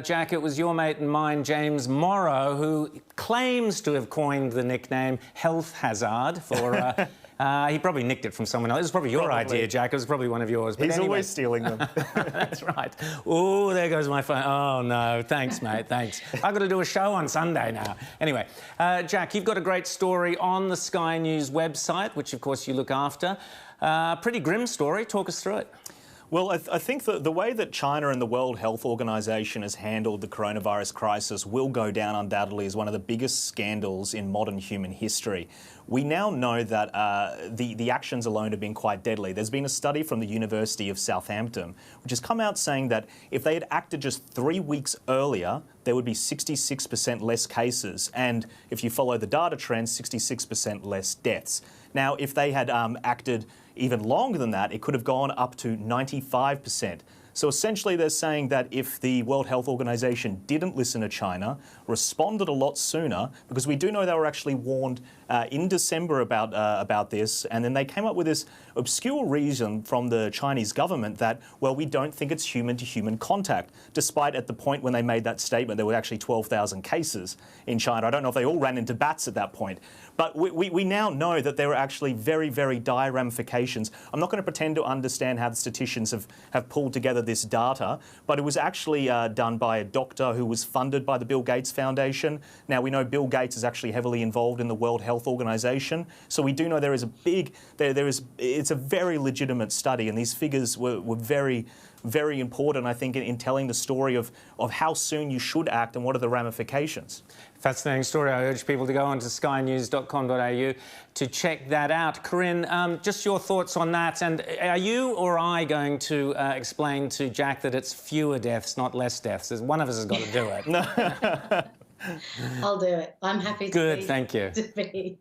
Jack, it was your mate and mine, James Morrow, who claims to have coined the nickname Health Hazard for... he probably nicked it from someone else. It was probably your idea, Jack. It was probably one of yours. But He's anyway. always stealing them. That's right. Oh, there goes my phone. Oh, no. Thanks, mate. Thanks. I've got to do a show on Sunday now. Anyway, Jack, you've got a great story on the Sky News website, which, of course, you look after. Pretty grim story. Talk us through it. Well, I think that the way that China and the World Health Organization has handled the coronavirus crisis will go down undoubtedly as one of the biggest scandals in modern human history. We now know that the actions alone have been quite deadly. There's been a study from the University of Southampton which has come out saying that if they had acted just 3 weeks earlier, there would be 66% less cases, and if you follow the data trends, 66% less deaths. Now, if they had acted even longer than that, it could have gone up to 95%. So essentially they're saying that if the World Health Organization didn't listen to China, responded a lot sooner, because we do know they were actually warned in December about this, and then they came up with this obscure reason from the Chinese government that, well, we don't think it's human-to-human contact, despite at the point when they made that statement there were actually 12,000 cases in China. I don't know if they all ran into bats at that point. But we now know that there are actually very, very dire ramifications. I'm not going to pretend to understand how the statisticians have pulled together this data, but it was actually done by a doctor who was funded by the Bill Gates Foundation. Now, we know Bill Gates is actually heavily involved in the World Health Organization, so we do know there is a big, it's a very legitimate study, and these figures were very, very important, I think, in telling the story of how soon you should act and what are the ramifications. Fascinating story. I urge people to go on to skynews.com.au to check that out. Corinne, just your thoughts on that, and are you or I going to explain to Jack that it's fewer deaths, not less deaths? One of us has got to do it. I'll do it. I'm happy to be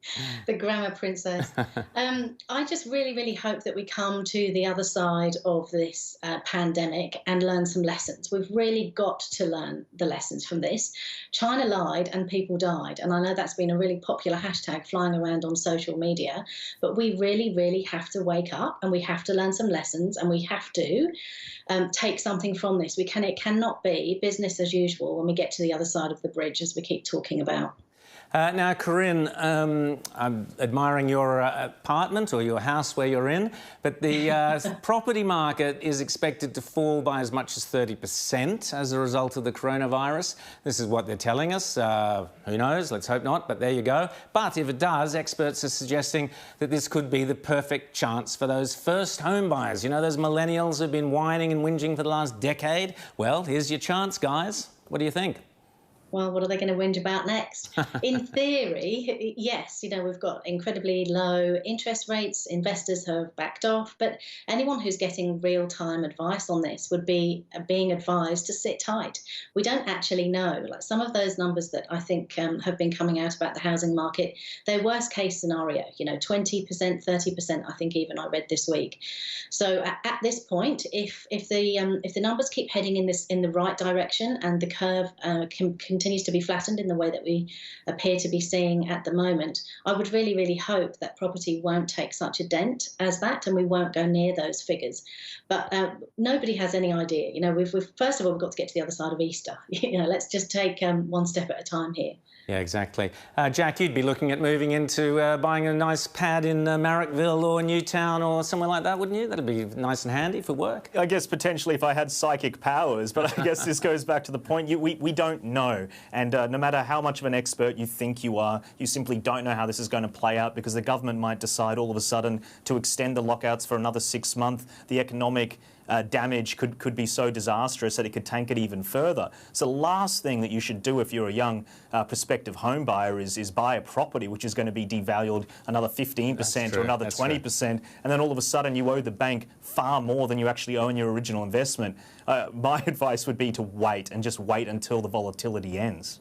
the grammar princess. I just really hope that we come to the other side of this pandemic and learn some lessons. We've really got to learn the lessons from this. China lied and people died, and I know that's been a really popular hashtag flying around on social media, but we really have to wake up, and we have to learn some lessons, and we have to take something from this. It cannot be business as usual when we get to the other side of the bridge, as we keep talking about. Now, Corinne, I'm admiring your apartment or your house where you're in, but the property market is expected to fall by as much as 30% as a result of the coronavirus. This is what they're telling us. Who knows? Let's hope not, but there you go. But if it does, experts are suggesting that this could be the perfect chance for those first home buyers. You know, those millennials who've been whining and whinging for the last decade? Well, here's your chance, guys. What do you think? Well, what are they going to whinge about next? In theory, yes, you know, we've got incredibly low interest rates, investors have backed off, but anyone who's getting real-time advice on this would be being advised to sit tight. We don't actually know. Like some of those numbers that I think have been coming out about the housing market, they're worst-case scenario, you know, 20%, 30%, I think even I read this week. So at this point, if the numbers keep heading in the right direction and the curve continues to be flattened in the way that we appear to be seeing at the moment, I would really hope that property won't take such a dent as that, and we won't go near those figures. But nobody has any idea. You know, we've first of all, we've got to get to the other side of Easter. You know, let's just take one step at a time here. Yeah, exactly. Jack, you'd be looking at moving into buying a nice pad in Marrickville or Newtown or somewhere like that, wouldn't you? That'd be nice and handy for work. I guess potentially if I had psychic powers, but I guess this goes back to the point, we don't know. And no matter how much of an expert you think you are, you simply don't know how this is going to play out, because the government might decide all of a sudden to extend the lockouts for another 6 months. The economic damage could be so disastrous that it could tank it even further. So the last thing that you should do if you're a young prospective home buyer is buy a property which is going to be devalued another 15% or another 20%, and then all of a sudden you owe the bank far more than you actually owe in your original investment. My advice would be to wait, and just wait until the volatility ends.